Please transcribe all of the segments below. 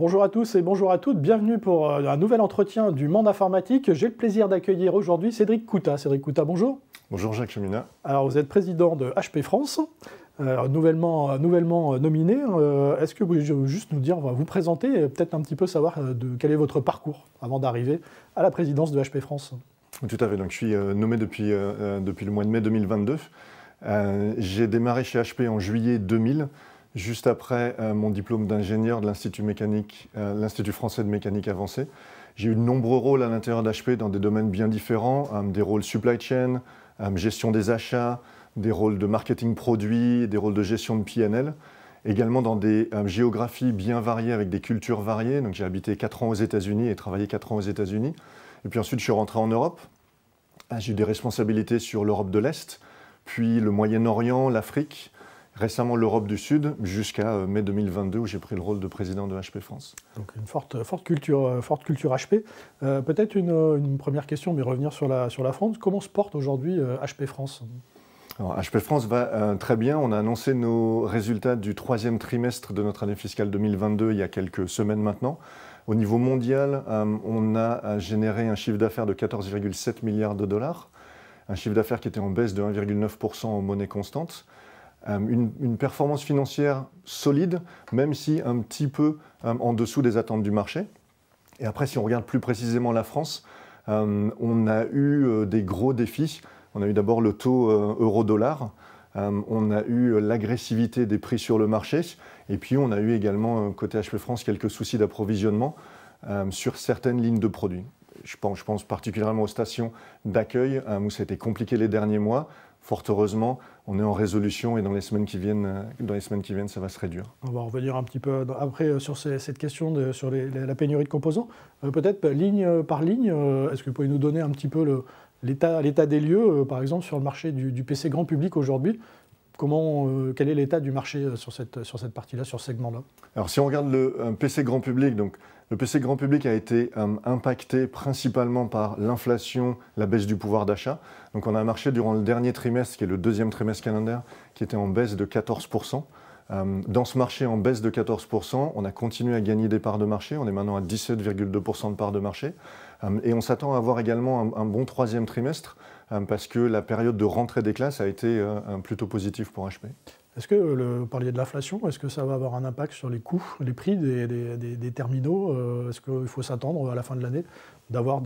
Bonjour à tous et bonjour à toutes, bienvenue pour un nouvel entretien du monde informatique. J'ai le plaisir d'accueillir aujourd'hui Cédric Coutat. Cédric Coutat, bonjour. Bonjour Jacques Cheminat. Alors vous êtes président de HP France, nouvellement nominé. Est-ce que vous pouvez juste nous dire, vous présenter et peut-être un petit peu savoir quel est votre parcours avant d'arriver à la présidence de HP France? Tout à fait, donc je suis nommé depuis le mois de mai 2022. J'ai démarré chez HP en juillet 2000. Juste après mon diplôme d'ingénieur de l'Institut français de mécanique avancée. J'ai eu de nombreux rôles à l'intérieur d'HP dans des domaines bien différents, des rôles supply chain, gestion des achats, des rôles de marketing produit, des rôles de gestion de PNL, également dans des géographies bien variées avec des cultures variées. Donc j'ai habité 4 ans aux États-Unis et travaillé 4 ans aux États-Unis. Et puis ensuite je suis rentré en Europe. J'ai eu des responsabilités sur l'Europe de l'Est, puis le Moyen-Orient, l'Afrique. Récemment l'Europe du Sud, jusqu'à mai 2022 où j'ai pris le rôle de président de HP France. Donc une forte culture HP. Peut-être une première question, mais revenir sur la France. Comment se porte aujourd'hui HP France? Alors, HP France va très bien. On a annoncé nos résultats du 3e trimestre de notre année fiscale 2022 il y a quelques semaines maintenant. Au niveau mondial, on a généré un chiffre d'affaires de 14,7 milliards de dollars, un chiffre d'affaires qui était en baisse de 1,9% en monnaie constante. Une performance financière solide, même si un petit peu en dessous des attentes du marché. Et après, si on regarde plus précisément la France, on a eu des gros défis. On a eu d'abord le taux euro-dollar, on a eu l'agressivité des prix sur le marché, et puis on a eu également, côté HP France, quelques soucis d'approvisionnement sur certaines lignes de produits. Je pense particulièrement aux stations d'accueil, où ça a été compliqué les derniers mois. Fort heureusement, on est en résolution et dans les semaines qui viennent, ça va se réduire. On va revenir un petit peu après sur cette question sur la pénurie de composants. Peut-être ligne par ligne, est-ce que vous pouvez nous donner un petit peu l'état des lieux, par exemple sur le marché du PC grand public aujourd'hui? Quel est l'état du marché sur cette partie-là, sur ce segment-là? Alors si on regarde le PC grand public, donc le PC grand public a été impacté principalement par l'inflation, la baisse du pouvoir d'achat. Donc on a un marché durant le dernier trimestre, qui est le 2e trimestre calendaire, qui était en baisse de 14%. Dans ce marché en baisse de 14%, on a continué à gagner des parts de marché. On est maintenant à 17,2% de parts de marché. Et on s'attend à avoir également un bon 3e trimestre, parce que la période de rentrée des classes a été plutôt positive pour HP. Est-ce que, vous parliez de l'inflation, est-ce que ça va avoir un impact sur les coûts, les prix des terminaux? Est-ce qu'il faut s'attendre à la fin de l'année d'avoir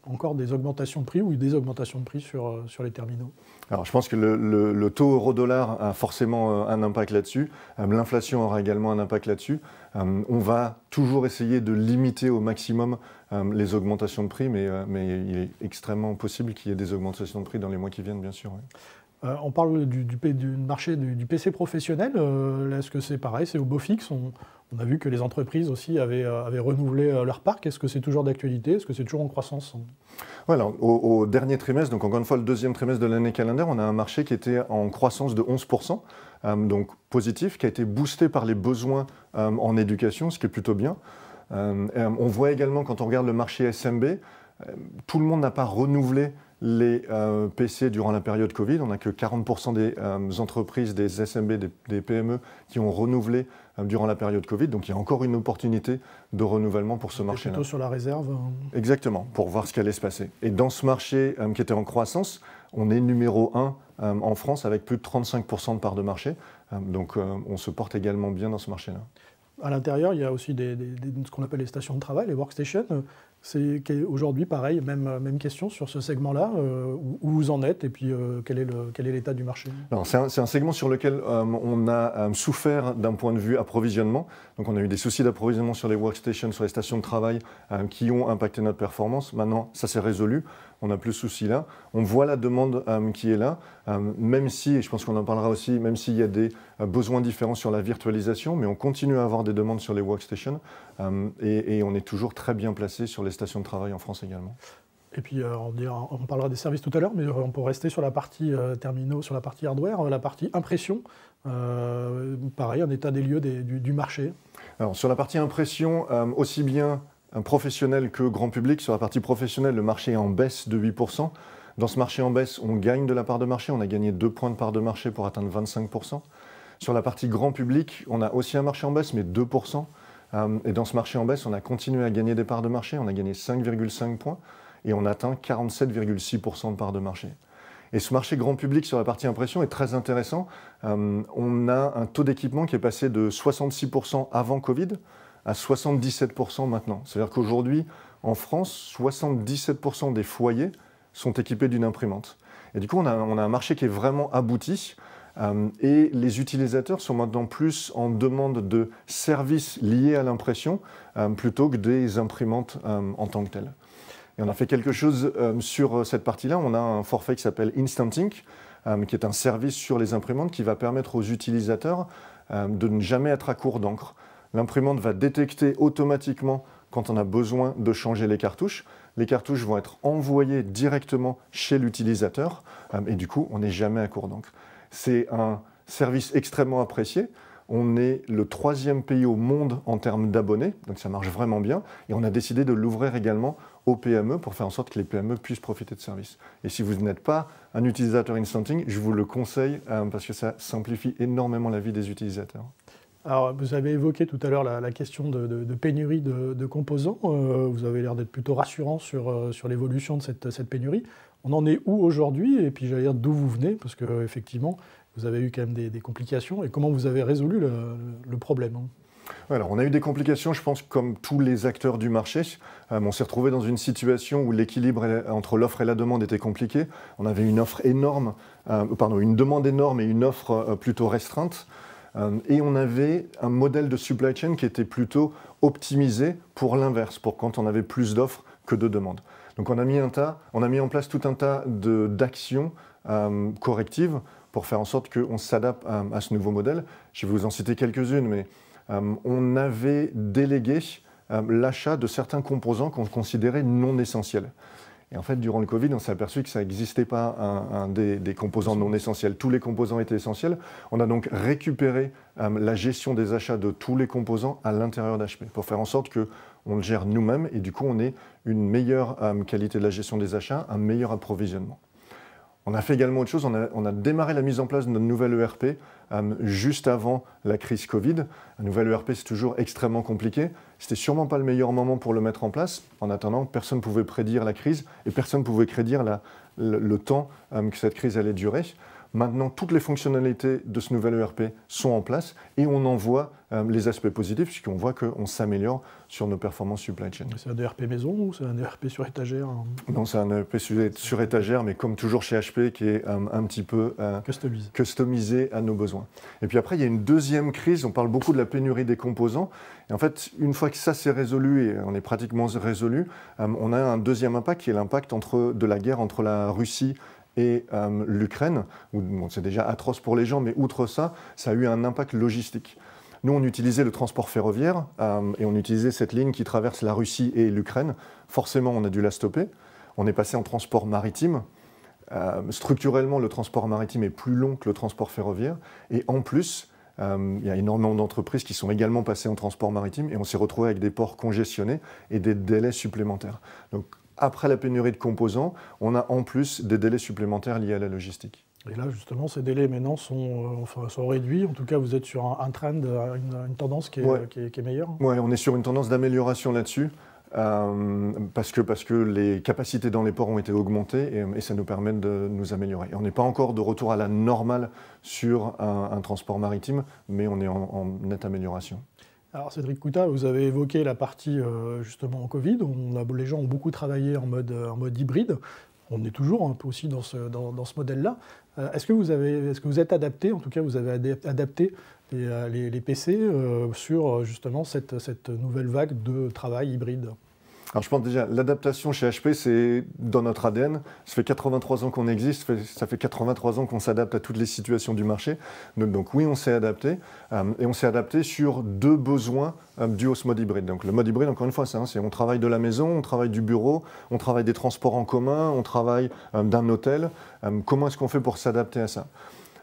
encore des augmentations de prix ou des augmentations de prix sur les terminaux? Alors je pense que le taux euro-dollar a forcément un impact là-dessus. L'inflation aura également un impact là-dessus. On va toujours essayer de limiter au maximum les augmentations de prix, mais il est extrêmement possible qu'il y ait des augmentations de prix dans les mois qui viennent, bien sûr. Oui. On parle du marché du PC professionnel. Est-ce que c'est pareil, c'est au beau fixe? On a vu que les entreprises aussi avaient renouvelé leur parc. Est-ce que c'est toujours d'actualité? Est-ce que c'est toujours en croissance? Voilà, au dernier trimestre, donc encore une fois le 2e trimestre de l'année calendaire, on a un marché qui était en croissance de 11%, donc positif, qui a été boosté par les besoins en éducation, ce qui est plutôt bien. On voit également, quand on regarde le marché SMB, tout le monde n'a pas renouvelé les PC durant la période Covid. On n'a que 40% des entreprises, des SMB, des PME qui ont renouvelé durant la période Covid. Donc il y a encore une opportunité de renouvellement pour ce marché-là. Plutôt sur la réserve. Exactement, pour voir ce qui allait se passer. Et dans ce marché qui était en croissance, on est numéro 1 en France avec plus de 35% de part de marché. Donc on se porte également bien dans ce marché-là. À l'intérieur, il y a aussi ce qu'on appelle les stations de travail, les workstations. C'est aujourd'hui pareil, même question sur ce segment-là, où vous en êtes et puis quel est l'état du marché? C'est un segment sur lequel on a souffert d'un point de vue approvisionnement. Donc on a eu des soucis d'approvisionnement sur les workstations, sur les stations de travail qui ont impacté notre performance. Maintenant, ça s'est résolu. On n'a plus ce souci-là. On voit la demande qui est là, même si, et je pense qu'on en parlera aussi, même s'il y a des besoins différents sur la virtualisation, mais on continue à avoir des demandes sur les workstations et on est toujours très bien placé sur les stations de travail en France également. Et puis on parlera des services tout à l'heure, mais on peut rester sur la partie terminaux, sur la partie hardware, la partie impression. Pareil, un état des lieux du marché. Alors sur la partie impression, aussi bien professionnel que grand public. Sur la partie professionnelle, le marché est en baisse de 8%. Dans ce marché en baisse, on gagne de la part de marché. On a gagné 2 points de part de marché pour atteindre 25%. Sur la partie grand public, on a aussi un marché en baisse, mais 2%. Et dans ce marché en baisse, on a continué à gagner des parts de marché. On a gagné 5,5 points et on atteint 47,6% de parts de marché. Et ce marché grand public sur la partie impression est très intéressant. On a un taux d'équipement qui est passé de 66% avant Covid à 77% maintenant. C'est-à-dire qu'aujourd'hui, en France, 77% des foyers sont équipés d'une imprimante. Et du coup, on a un marché qui est vraiment abouti. Et les utilisateurs sont maintenant plus en demande de services liés à l'impression plutôt que des imprimantes en tant que telles. Et on a fait quelque chose sur cette partie-là. On a un forfait qui s'appelle Instant Ink, qui est un service sur les imprimantes qui va permettre aux utilisateurs de ne jamais être à court d'encre. L'imprimante va détecter automatiquement quand on a besoin de changer les cartouches. Les cartouches vont être envoyées directement chez l'utilisateur et du coup, on n'est jamais à court d'encre. C'est un service extrêmement apprécié. On est le 3e pays au monde en termes d'abonnés, donc ça marche vraiment bien. Et on a décidé de l'ouvrir également aux PME pour faire en sorte que les PME puissent profiter de services. Et si vous n'êtes pas un utilisateur Instant Ink, je vous le conseille parce que ça simplifie énormément la vie des utilisateurs. Alors, vous avez évoqué tout à l'heure la question de pénurie de composants. Vous avez l'air d'être plutôt rassurant sur l'évolution de cette pénurie. On en est où aujourd'hui? Et puis, j'allais dire d'où vous venez, parce qu'effectivement, vous avez eu quand même des complications. Et comment vous avez résolu le problème? Alors, on a eu des complications, je pense, comme tous les acteurs du marché. On s'est retrouvé dans une situation où l'équilibre entre l'offre et la demande était compliqué. On avait une offre énorme, une demande énorme et une offre plutôt restreinte. Et on avait un modèle de supply chain qui était plutôt optimisé pour l'inverse, pour quand on avait plus d'offres que de demandes. Donc on a mis en place tout un tas d'actions correctives pour faire en sorte qu'on s'adapte à ce nouveau modèle. Je vais vous en citer quelques-unes, mais on avait délégué l'achat de certains composants qu'on considérait non essentiels. Et en fait, durant le Covid, on s'est aperçu que ça n'existait pas des composants non essentiels. Tous les composants étaient essentiels. On a donc récupéré la gestion des achats de tous les composants à l'intérieur d'HP pour faire en sorte qu'on le gère nous-mêmes et du coup, on ait une meilleure qualité de la gestion des achats, un meilleur approvisionnement. On a fait également autre chose, on a démarré la mise en place de notre nouvelle ERP juste avant la crise Covid. Un nouvel ERP, c'est toujours extrêmement compliqué. C'était sûrement pas le meilleur moment pour le mettre en place. En attendant, personne ne pouvait prédire la crise et personne ne pouvait prédire le temps que cette crise allait durer. Maintenant, toutes les fonctionnalités de ce nouvel ERP sont en place et on en voit les aspects positifs puisqu'on voit qu'on s'améliore sur nos performances supply chain. C'est un ERP maison ou c'est un ERP sur étagère? Non, c'est un ERP sur étagère, mais comme toujours chez HP, qui est un petit peu customisé à nos besoins. Et puis après, il y a une deuxième crise. On parle beaucoup de la pénurie des composants. Et en fait, une fois que ça s'est résolu, et on est pratiquement résolu, on a un deuxième impact qui est l'impact de la guerre entre la Russie et l'Ukraine, bon, c'est déjà atroce pour les gens, mais outre ça, ça a eu un impact logistique. Nous, on utilisait le transport ferroviaire et on utilisait cette ligne qui traverse la Russie et l'Ukraine. Forcément, on a dû la stopper. On est passé en transport maritime. Structurellement, le transport maritime est plus long que le transport ferroviaire. Et en plus, il y a énormément d'entreprises qui sont également passées en transport maritime et on s'est retrouvé avec des ports congestionnés et des délais supplémentaires. Donc, après la pénurie de composants, on a en plus des délais supplémentaires liés à la logistique. Et là, justement, ces délais maintenant sont réduits. En tout cas, vous êtes sur un trend, une tendance qui est meilleure. Oui, on est sur une tendance d'amélioration là-dessus parce que les capacités dans les ports ont été augmentées et ça nous permet de nous améliorer. Et on n'est pas encore de retour à la normale sur un transport maritime, mais on est en nette amélioration. Alors Cédric Coutat, vous avez évoqué la partie justement en Covid. Les gens ont beaucoup travaillé en mode hybride. On est toujours un peu aussi dans ce modèle-là. Est-ce que vous êtes adapté, en tout cas vous avez adapté les PC sur justement cette nouvelle vague de travail hybride? Alors je pense déjà, l'adaptation chez HP, c'est dans notre ADN. Ça fait 83 ans qu'on existe, ça fait 83 ans qu'on s'adapte à toutes les situations du marché. Donc oui, on s'est adapté. Et on s'est adapté sur deux besoins dus au mode hybride. Donc le mode hybride, encore une fois, c'est on travaille de la maison, on travaille du bureau, on travaille des transports en commun, on travaille d'un hôtel. Comment est-ce qu'on fait pour s'adapter à ça?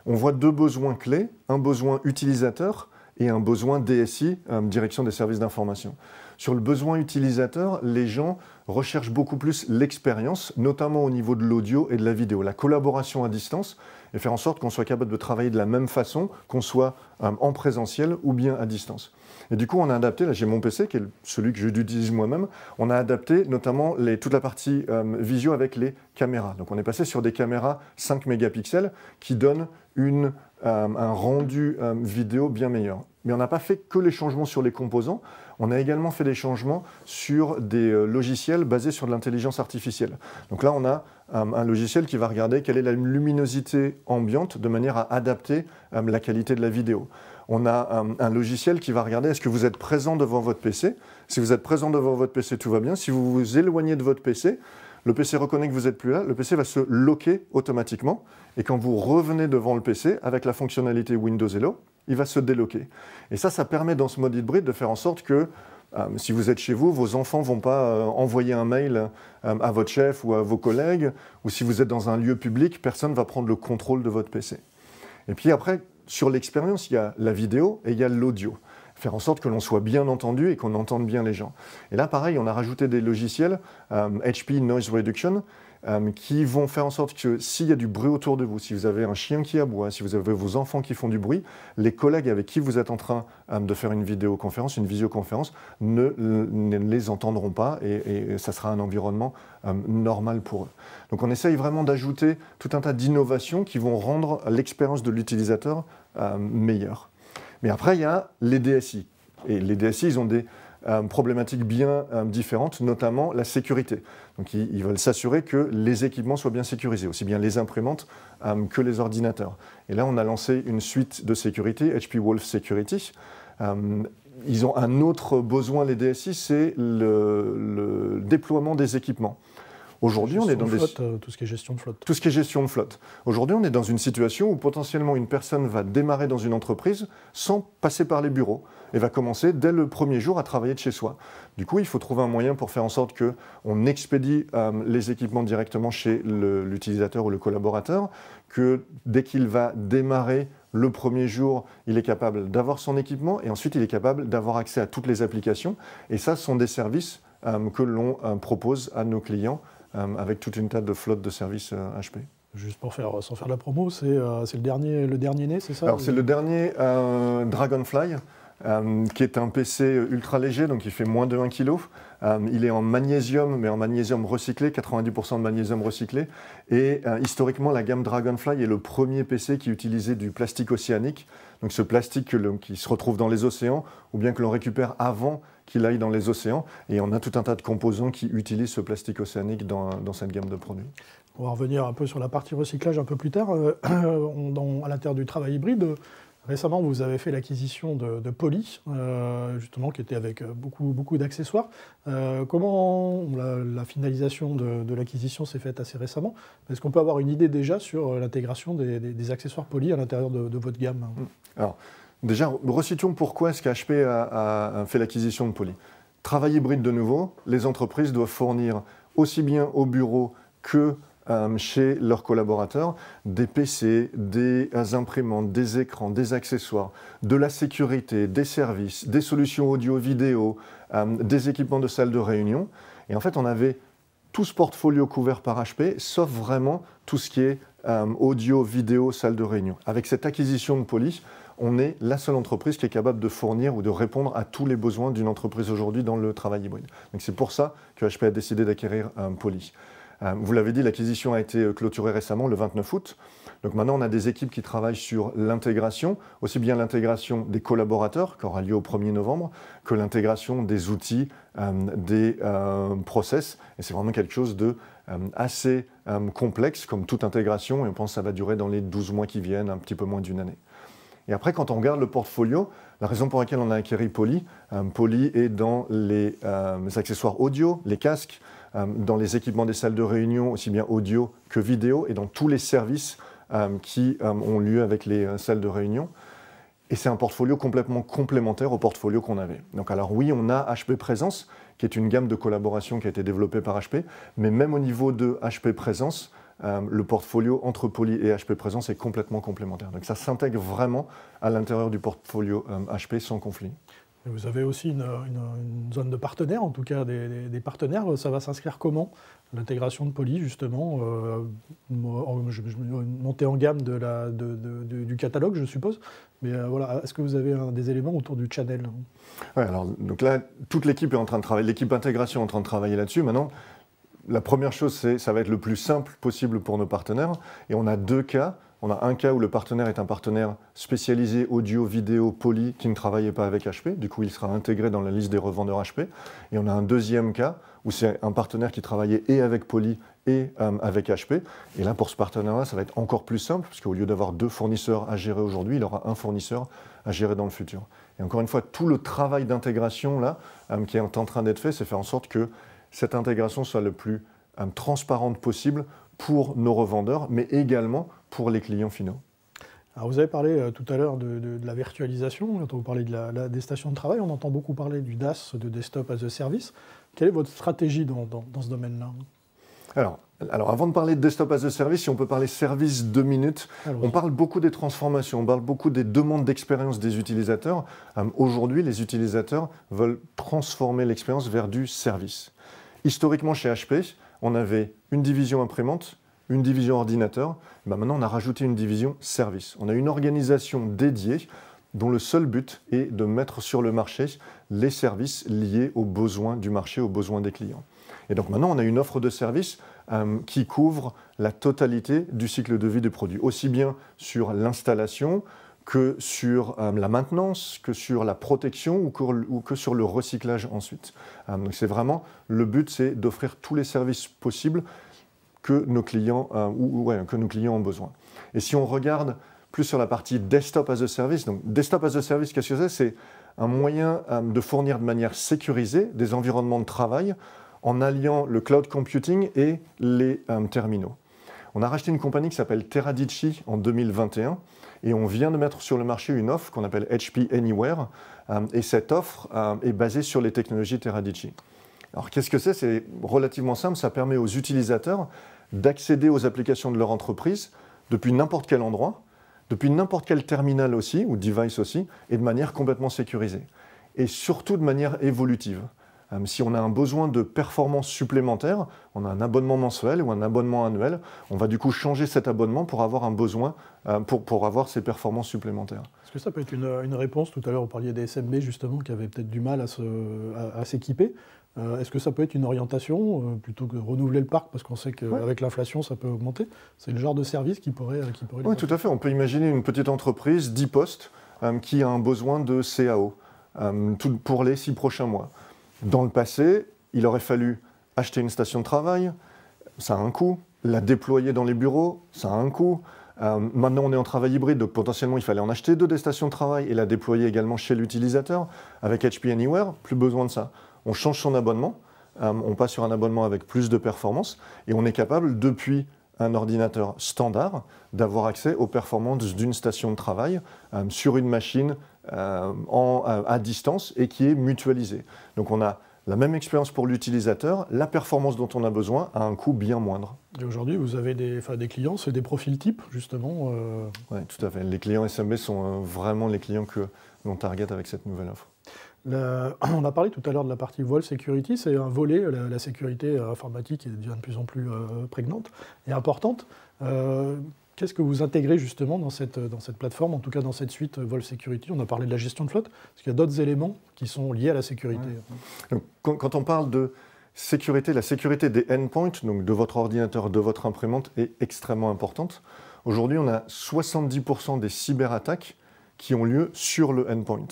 On voit deux besoins clés, un besoin utilisateur et un besoin DSI, direction des services d'information. Sur le besoin utilisateur, les gens recherchent beaucoup plus l'expérience, notamment au niveau de l'audio et de la vidéo. La collaboration à distance et faire en sorte qu'on soit capable de travailler de la même façon, qu'on soit en présentiel ou bien à distance. Et du coup, on a adapté, là j'ai mon PC, qui est celui que j'utilise moi-même, on a adapté notamment toute la partie visio avec les caméras. Donc on est passé sur des caméras 5 mégapixels qui donnent un rendu vidéo bien meilleur. Mais on n'a pas fait que les changements sur les composants, on a également fait des changements sur des logiciels basés sur de l'intelligence artificielle. Donc là, on a un logiciel qui va regarder quelle est la luminosité ambiante de manière à adapter la qualité de la vidéo. On a un logiciel qui va regarder est-ce que vous êtes présent devant votre PC. Si vous êtes présent devant votre PC, tout va bien. Si vous vous éloignez de votre PC, le PC reconnaît que vous n'êtes plus là, le PC va se locker automatiquement. Et quand vous revenez devant le PC, avec la fonctionnalité Windows Hello, il va se déloquer. Et ça permet dans ce mode hybride de faire en sorte que si vous êtes chez vous, vos enfants ne vont pas envoyer un mail à votre chef ou à vos collègues, ou si vous êtes dans un lieu public, personne ne va prendre le contrôle de votre PC. Et puis après, sur l'expérience, il y a la vidéo et il y a l'audio. Faire en sorte que l'on soit bien entendu et qu'on entende bien les gens. Et là, pareil, on a rajouté des logiciels, HP Noise Reduction, qui vont faire en sorte que s'il y a du bruit autour de vous, si vous avez un chien qui aboie, si vous avez vos enfants qui font du bruit, les collègues avec qui vous êtes en train de faire une vidéoconférence, ne les entendront pas et ça sera un environnement normal pour eux. Donc on essaye vraiment d'ajouter tout un tas d'innovations qui vont rendre l'expérience de l'utilisateur meilleure. Mais après, il y a les DSI. Et les DSI, ils ont des problématiques bien différentes, notamment la sécurité. Donc ils veulent s'assurer que les équipements soient bien sécurisés, aussi bien les imprimantes que les ordinateurs. Et là, on a lancé une suite de sécurité, HP Wolf Security. Ils ont un autre besoin, les DSI, c'est le déploiement des équipements. Aujourd'hui, on est dans tout ce qui est gestion de flotte. Tout ce qui est gestion de flotte. Aujourd'hui, on est dans une situation où potentiellement une personne va démarrer dans une entreprise sans passer par les bureaux et va commencer dès le premier jour à travailler de chez soi. Du coup, il faut trouver un moyen pour faire en sorte qu'on expédie les équipements directement chez l'utilisateur ou le collaborateur, que dès qu'il va démarrer le premier jour, il est capable d'avoir son équipement et ensuite il est capable d'avoir accès à toutes les applications. Et ça, ce sont des services que l'on propose à nos clients avec toute une tas de flottes de services HP. Juste sans faire de la promo, c'est le dernier né, c'est ça? Alors c'est le dernier Dragonfly, qui est un PC ultra léger, donc il fait moins de 1 kg. Il est en magnésium, mais en magnésium recyclé, 90% de magnésium recyclé. Et historiquement, la gamme Dragonfly est le premier PC qui utilisait du plastique océanique. Donc ce plastique qui se retrouve dans les océans, ou bien que l'on récupère avant qu'il aille dans les océans. Et on a tout un tas de composants qui utilisent ce plastique océanique dans cette gamme de produits. On va revenir un peu sur la partie recyclage un peu plus tard. À l'intérieur du travail hybride, récemment, vous avez fait l'acquisition de Poly, justement, qui était avec beaucoup d'accessoires. Comment la finalisation de l'acquisition s'est faite assez récemment? Est-ce qu'on peut avoir une idée déjà sur l'intégration des accessoires Poly à l'intérieur de votre gamme? Alors, déjà, resituons pourquoi est-ce qu'HP a fait l'acquisition de Poly. Travail hybride de nouveau, les entreprises doivent fournir aussi bien au bureau que chez leurs collaborateurs, des PC, des imprimantes, des écrans, des accessoires, de la sécurité, des services, des solutions audio-vidéo, des équipements de salle de réunion. Et en fait, on avait tout ce portfolio couvert par HP, sauf vraiment tout ce qui est audio, vidéo, salle de réunion. Avec cette acquisition de Poly, on est la seule entreprise qui est capable de fournir ou de répondre à tous les besoins d'une entreprise aujourd'hui dans le travail hybride. Donc c'est pour ça que HP a décidé d'acquérir Poly. Vous l'avez dit, l'acquisition a été clôturée récemment, le 29 août. Donc maintenant, on a des équipes qui travaillent sur l'intégration, aussi bien l'intégration des collaborateurs, qui aura lieu au 1er novembre, que l'intégration des outils, des process. Et c'est vraiment quelque chose de assez complexe, comme toute intégration, et on pense que ça va durer dans les 12 mois qui viennent, un petit peu moins d'une année. Et après, quand on regarde le portfolio, la raison pour laquelle on a acquis Poly, Poly est dans les accessoires audio, les casques, dans les équipements des salles de réunion, aussi bien audio que vidéo, et dans tous les services qui ont lieu avec les salles de réunion. Et c'est un portfolio complètement complémentaire au portfolio qu'on avait. Donc alors oui, on a HP Présence, qui est une gamme de collaboration qui a été développée par HP, mais même au niveau de HP Présence, le portfolio entre Poly et HP Présence est complètement complémentaire. Donc ça s'intègre vraiment à l'intérieur du portfolio HP sans conflit. Et vous avez aussi une zone de partenaires, en tout cas des partenaires. Ça va s'inscrire comment? L'intégration de Poly, justement, monter en gamme du catalogue, je suppose. Mais voilà, est-ce que vous avez des éléments autour du channel? Ouais, alors, donc là, toute l'équipe est en train de travailler, l'équipe intégration est en train de travailler là-dessus. Maintenant, la première chose, ça va être le plus simple possible pour nos partenaires. Et on a deux cas. On a un cas où le partenaire est un partenaire spécialisé audio, vidéo, Poly, qui ne travaillait pas avec HP. Du coup, il sera intégré dans la liste des revendeurs HP. Et on a un deuxième cas où c'est un partenaire qui travaillait et avec Poly et avec HP. Et là, pour ce partenaire-là, ça va être encore plus simple, parce qu'au lieu d'avoir deux fournisseurs à gérer aujourd'hui, il aura un fournisseur à gérer dans le futur. Et encore une fois, tout le travail d'intégration là, qui est en train d'être fait, c'est faire en sorte que cette intégration soit le plus transparente possible pour nos revendeurs, mais également pour les clients finaux. Alors vous avez parlé tout à l'heure de la virtualisation, quand vous parlez des stations de travail, on entend beaucoup parler du DaaS, de Desktop as a Service. Quelle est votre stratégie dans ce domaine-là? Alors, avant de parler de Desktop as a Service, si on peut parler service 2 minutes, on parle beaucoup des transformations, on parle beaucoup des demandes d'expérience des utilisateurs. Aujourd'hui, les utilisateurs veulent transformer l'expérience vers du service. Historiquement, chez HP, on avait une division imprimante, une division ordinateur. Maintenant, on a rajouté une division service. On a une organisation dédiée dont le seul but est de mettre sur le marché les services liés aux besoins du marché, aux besoins des clients. Et donc maintenant, on a une offre de services qui couvre la totalité du cycle de vie des produits, aussi bien sur l'installation que sur la maintenance, que sur la protection ou que sur le recyclage ensuite. Donc c'est vraiment, le but, c'est d'offrir tous les services possibles que nos clients, que nos clients ont besoin. Et si on regarde plus sur la partie Desktop as a Service, donc Desktop as a Service, qu'est-ce que c'est? C'est un moyen de fournir de manière sécurisée des environnements de travail en alliant le cloud computing et les terminaux. On a racheté une compagnie qui s'appelle Teradici en 2021 et on vient de mettre sur le marché une offre qu'on appelle HP Anywhere et cette offre est basée sur les technologies Teradici. Alors qu'est-ce que c'est? C'est relativement simple, ça permet aux utilisateurs d'accéder aux applications de leur entreprise depuis n'importe quel endroit, depuis n'importe quel terminal aussi, ou device aussi, et de manière complètement sécurisée. Et surtout de manière évolutive. Si on a un besoin de performance supplémentaire, on a un abonnement mensuel ou un abonnement annuel, on va du coup changer cet abonnement pour avoir un besoin, pour avoir ces performances supplémentaires. Est-ce que ça peut être une réponse? Tout à l'heure, vous parliez des SMB justement qui avaient peut-être du mal à s'équiper. Est-ce que ça peut être une orientation plutôt que de renouveler le parc parce qu'on sait qu'avec l'inflation ça peut augmenter? C'est le genre de service qui pourrait Oui, tout à fait. On peut imaginer une petite entreprise, 10 postes, qui a un besoin de CAO pour les 6 prochains mois. Dans le passé, il aurait fallu acheter une station de travail, ça a un coût, la déployer dans les bureaux, ça a un coût. Maintenant, on est en travail hybride, donc potentiellement, il fallait en acheter 2 des stations de travail et la déployer également chez l'utilisateur. Avec HP Anywhere, plus besoin de ça. On change son abonnement, on passe sur un abonnement avec plus de performance et on est capable, depuis un ordinateur standard, d'avoir accès aux performances d'une station de travail sur une machine à distance et qui est mutualisée. Donc on a la même expérience pour l'utilisateur, la performance dont on a besoin à un coût bien moindre. Et aujourd'hui, vous avez des clients, c'est des profils types, justement Oui, tout à fait. Les clients SMB sont vraiment les clients que l'on target avec cette nouvelle offre. On a parlé tout à l'heure de la partie Vol Security, c'est un volet, la sécurité informatique devient de plus en plus prégnante et importante. Qu'est-ce que vous intégrez justement dans cette plateforme, en tout cas dans cette suite Vol Security? On a parlé de la gestion de flotte, est-ce qu'il y a d'autres éléments qui sont liés à la sécurité? Donc, quand on parle de sécurité, la sécurité des endpoints, donc de votre ordinateur, de votre imprimante, est extrêmement importante. Aujourd'hui, on a 70% des cyberattaques qui ont lieu sur le endpoint.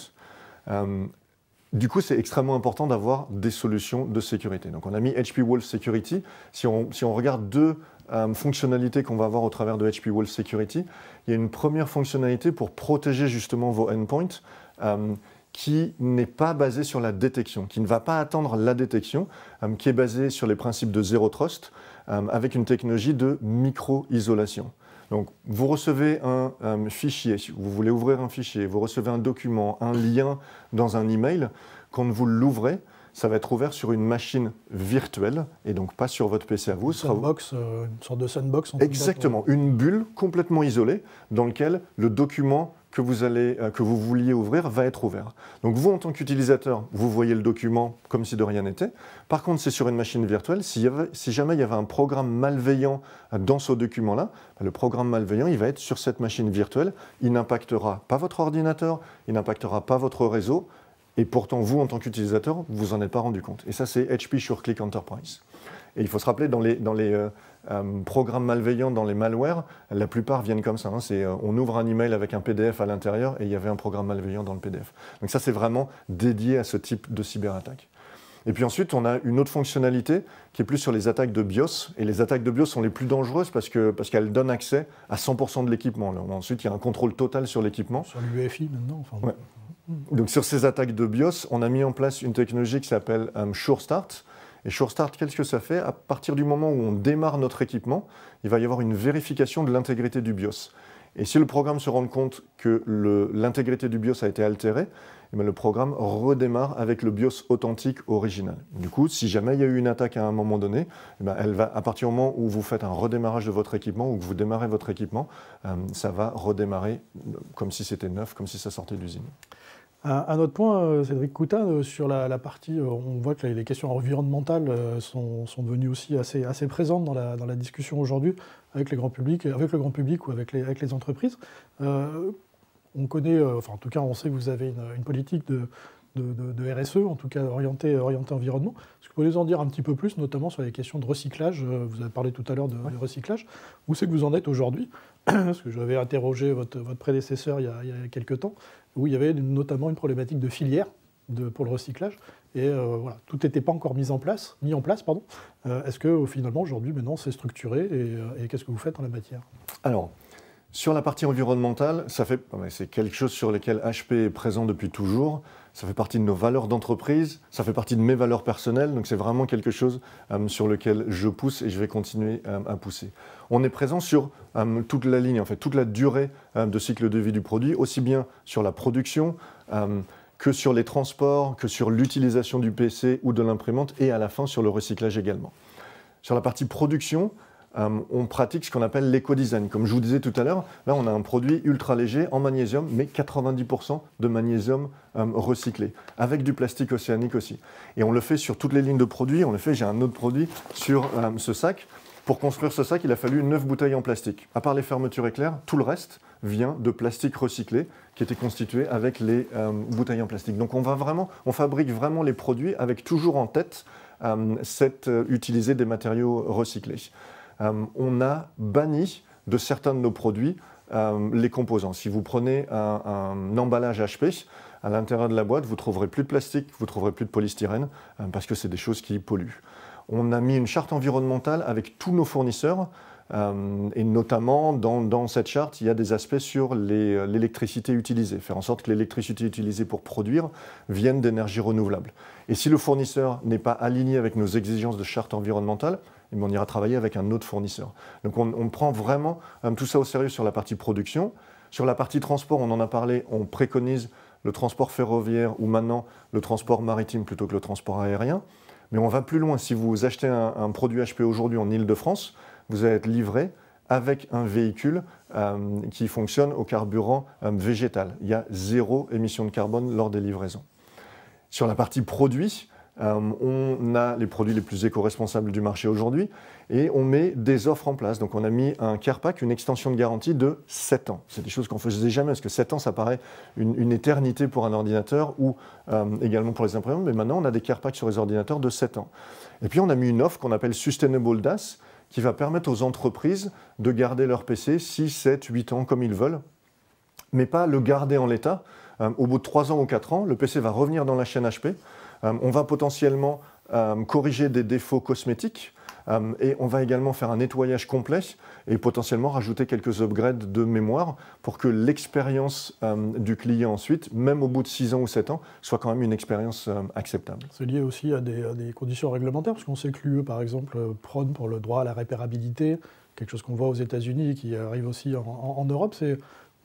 Du coup, c'est extrêmement important d'avoir des solutions de sécurité. Donc, on a mis HP Wolf Security. Si on regarde 2 fonctionnalités qu'on va avoir au travers de HP Wolf Security, il y a une première fonctionnalité pour protéger justement vos endpoints qui n'est pas basée sur la détection, qui ne va pas attendre la détection, qui est basée sur les principes de Zero Trust, avec une technologie de micro-isolation. Donc, vous recevez un fichier, vous voulez ouvrir un fichier, vous recevez un document, un lien dans un email. Quand vous l'ouvrez, ça va être ouvert sur une machine virtuelle et donc pas sur votre PC à vous. Une sorte de sandbox. Exactement, une bulle complètement isolée dans laquelle le document que vous vouliez ouvrir va être ouvert. Donc vous, en tant qu'utilisateur, vous voyez le document comme si de rien n'était. Par contre, c'est sur une machine virtuelle. Si jamais il y avait un programme malveillant dans ce document-là, le programme malveillant, il va être sur cette machine virtuelle. Il n'impactera pas votre ordinateur, il n'impactera pas votre réseau. Et pourtant, vous, en tant qu'utilisateur, vous vous en êtes pas rendu compte. Et ça, c'est HP SureClick Enterprise. Et il faut se rappeler, dans les programmes malveillants, dans les malwares, la plupart viennent comme ça. Hein. On ouvre un email avec un PDF à l'intérieur et il y avait un programme malveillant dans le PDF. Donc ça, c'est vraiment dédié à ce type de cyberattaque. Et puis ensuite, on a une autre fonctionnalité qui est plus sur les attaques de BIOS. Et les attaques de BIOS sont les plus dangereuses parce qu'elles donnent accès à 100% de l'équipement. Ensuite, il y a un contrôle total sur l'équipement. Sur l'UEFI maintenant. Enfin, ouais. Donc sur ces attaques de BIOS, on a mis en place une technologie qui s'appelle SureStart. Et SureStart, qu'est-ce que ça fait? À partir du moment où on démarre notre équipement, il va y avoir une vérification de l'intégrité du BIOS. Et si le programme se rend compte que l'intégrité du BIOS a été altérée, eh bien le programme redémarre avec le BIOS authentique original. Du coup, si jamais il y a eu une attaque à un moment donné, eh bien elle va, à partir du moment où vous faites un redémarrage de votre équipement ou que vous démarrez votre équipement, ça va redémarrer comme si c'était neuf, comme si ça sortait d'usine. Un autre point, Cédric Coutat, sur la partie, on voit que les questions environnementales sont devenues aussi assez présentes dans la discussion aujourd'hui avec le grand public ou avec les entreprises. On connaît, enfin en tout cas on sait que vous avez une politique de RSE, en tout cas orientée environnement. Est-ce que vous pouvez nous en dire un petit peu plus, notamment sur les questions de recyclage? Vous avez parlé tout à l'heure de recyclage. Où c'est que vous en êtes aujourd'hui? Parce que j'avais interrogé votre prédécesseur il y a quelques temps, où il y avait notamment une problématique de filière pour le recyclage. Et voilà, tout n'était pas encore mis en place. Est-ce que finalement aujourd'hui, maintenant, c'est structuré et qu'est-ce que vous faites en la matière? Alors, sur la partie environnementale, c'est quelque chose sur lequel HP est présent depuis toujours. Ça fait partie de nos valeurs d'entreprise, ça fait partie de mes valeurs personnelles, donc c'est vraiment quelque chose sur lequel je pousse et je vais continuer à pousser. On est présent sur toute la ligne, en fait, toute la durée de cycle de vie du produit, aussi bien sur la production que sur les transports, que sur l'utilisation du PC ou de l'imprimante et à la fin sur le recyclage également. Sur la partie production, on pratique ce qu'on appelle l'éco-design. Comme je vous disais tout à l'heure, là on a un produit ultra léger en magnésium, mais 90% de magnésium recyclé, avec du plastique océanique aussi. Et on le fait sur toutes les lignes de produits. J'ai un autre produit sur ce sac. Pour construire ce sac, il a fallu 9 bouteilles en plastique. À part les fermetures éclairs, tout le reste vient de plastique recyclé qui était constitué avec les bouteilles en plastique. Donc on fabrique vraiment les produits avec toujours en tête utiliser des matériaux recyclés. On a banni de certains de nos produits les composants. Si vous prenez un emballage HP, à l'intérieur de la boîte, vous ne trouverez plus de plastique, vous ne trouverez plus de polystyrène, parce que c'est des choses qui polluent. On a mis une charte environnementale avec tous nos fournisseurs, et notamment dans cette charte, il y a des aspects sur l'électricité utilisée, faire en sorte que l'électricité utilisée pour produire vienne d'énergie renouvelable. Et si le fournisseur n'est pas aligné avec nos exigences de charte environnementale, on ira travailler avec un autre fournisseur. Donc on prend vraiment tout ça au sérieux sur la partie production. Sur la partie transport, on en a parlé, on préconise le transport ferroviaire ou maintenant le transport maritime plutôt que le transport aérien. Mais on va plus loin. Si vous achetez un produit HP aujourd'hui en Île-de-France, vous allez être livré avec un véhicule qui fonctionne au carburant végétal. Il y a 0 émission de carbone lors des livraisons. Sur la partie produit, on a les produits les plus éco-responsables du marché aujourd'hui et on met des offres en place. Donc on a mis un care pack, une extension de garantie de 7 ans. C'est des choses qu'on ne faisait jamais parce que 7 ans ça paraît une éternité pour un ordinateur ou également pour les imprimantes, mais maintenant on a des care packs sur les ordinateurs de 7 ans. Et puis on a mis une offre qu'on appelle Sustainable DAS qui va permettre aux entreprises de garder leur PC 6, 7, 8 ans comme ils veulent, mais pas le garder en l'état. Au bout de 3 ans ou 4 ans, le PC va revenir dans la chaîne HP. On va potentiellement corriger des défauts cosmétiques et on va également faire un nettoyage complet et potentiellement rajouter quelques upgrades de mémoire pour que l'expérience du client ensuite, même au bout de 6 ans ou 7 ans, soit quand même une expérience acceptable. C'est lié aussi à des conditions réglementaires, parce qu'on sait que l'UE, par exemple, prône pour le droit à la réparabilité, quelque chose qu'on voit aux États-Unis et qui arrive aussi en Europe.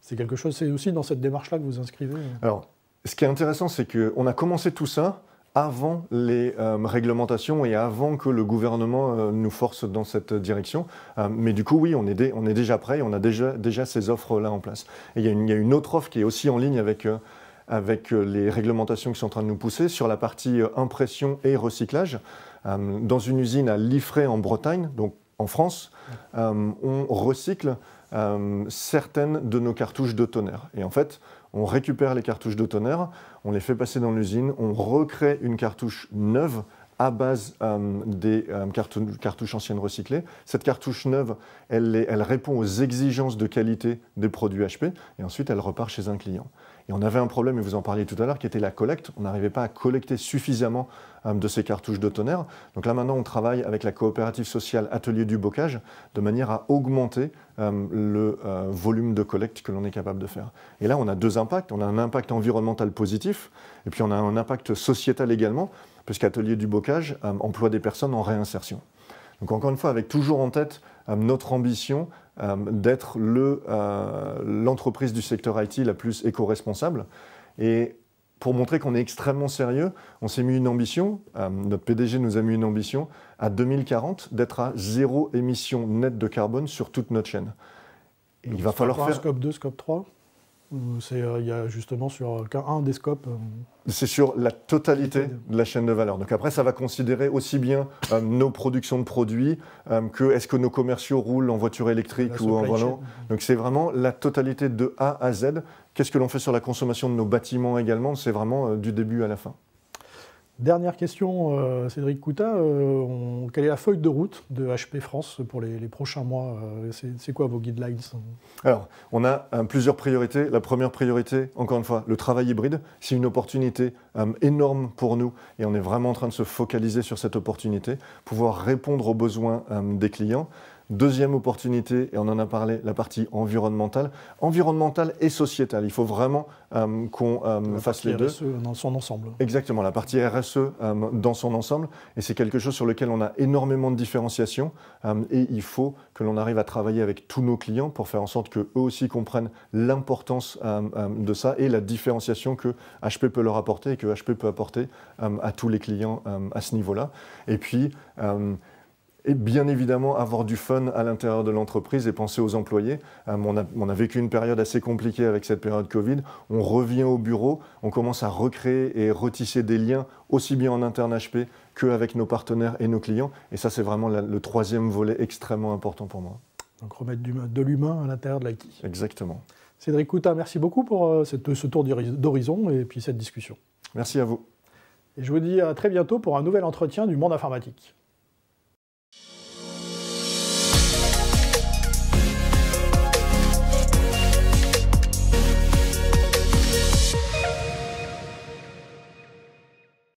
C'est quelque chose, c'est aussi dans cette démarche-là que vous inscrivez? Alors, ce qui est intéressant, c'est qu'on a commencé tout ça avant les réglementations et avant que le gouvernement nous force dans cette direction. Mais du coup, oui, on est déjà prêt, on a déjà ces offres-là en place. Et il y a une autre offre qui est aussi en ligne avec les réglementations qui sont en train de nous pousser sur la partie impression et recyclage. Dans une usine à Liffré en Bretagne, donc en France, on recycle certaines de nos cartouches de tonnerre. Et en fait, on récupère les cartouches de tonnerre, on les fait passer dans l'usine, on recrée une cartouche neuve à base des cartouches anciennes recyclées. Cette cartouche neuve, elle répond aux exigences de qualité des produits HP et ensuite elle repart chez un client. Et on avait un problème, et vous en parliez tout à l'heure, qui était la collecte. On n'arrivait pas à collecter suffisamment de ces cartouches de tonnerre. Donc là maintenant, on travaille avec la coopérative sociale Atelier du Bocage de manière à augmenter le volume de collecte que l'on est capable de faire. Et là, on a deux impacts. On a un impact environnemental positif, et puis on a un impact sociétal également, puisqu'Atelier du Bocage emploie des personnes en réinsertion. Donc encore une fois, avec toujours en tête notre ambition d'être l'entreprise du secteur IT la plus éco-responsable. Et pour montrer qu'on est extrêmement sérieux, on s'est mis une ambition, notre PDG nous a mis une ambition, à 2040, d'être à 0 émission nette de carbone sur toute notre chaîne. Et il va falloir faire... Scope 2, Scope 3 il y a justement sur un des scopes. C'est sur la totalité de la chaîne de valeur. Donc après, ça va considérer aussi bien nos productions de produits que est-ce que nos commerciaux roulent en voiture électrique ou en volant. Donc c'est vraiment la totalité de A à Z. Qu'est-ce que l'on fait sur la consommation de nos bâtiments également? C'est vraiment du début à la fin. Dernière question, Cédric Coutat. Quelle est la feuille de route de HP France pour les prochains mois? C'est quoi vos guidelines? Alors, on a plusieurs priorités. La première priorité, encore une fois, le travail hybride. C'est une opportunité énorme pour nous et on est vraiment en train de se focaliser sur cette opportunité, pouvoir répondre aux besoins des clients. Deuxième opportunité, et on en a parlé, la partie environnementale et sociétale. Il faut vraiment qu'on fasse les deux. RSE dans son ensemble. Exactement, la partie RSE dans son ensemble. Et c'est quelque chose sur lequel on a énormément de différenciation. Et il faut que l'on arrive à travailler avec tous nos clients pour faire en sorte qu'eux aussi comprennent l'importance de ça et la différenciation que HP peut leur apporter et que HP peut apporter à tous les clients à ce niveau-là. Et puis... Et bien évidemment, avoir du fun à l'intérieur de l'entreprise et penser aux employés. On a vécu une période assez compliquée avec cette période Covid. On revient au bureau, on commence à recréer et retisser des liens aussi bien en interne HP qu'avec nos partenaires et nos clients. Et ça, c'est vraiment le troisième volet extrêmement important pour moi. Donc remettre de l'humain à l'intérieur de l'IT. Exactement. Cédric Coutat, merci beaucoup pour ce tour d'horizon et puis cette discussion. Merci à vous. Et je vous dis à très bientôt pour un nouvel entretien du monde informatique.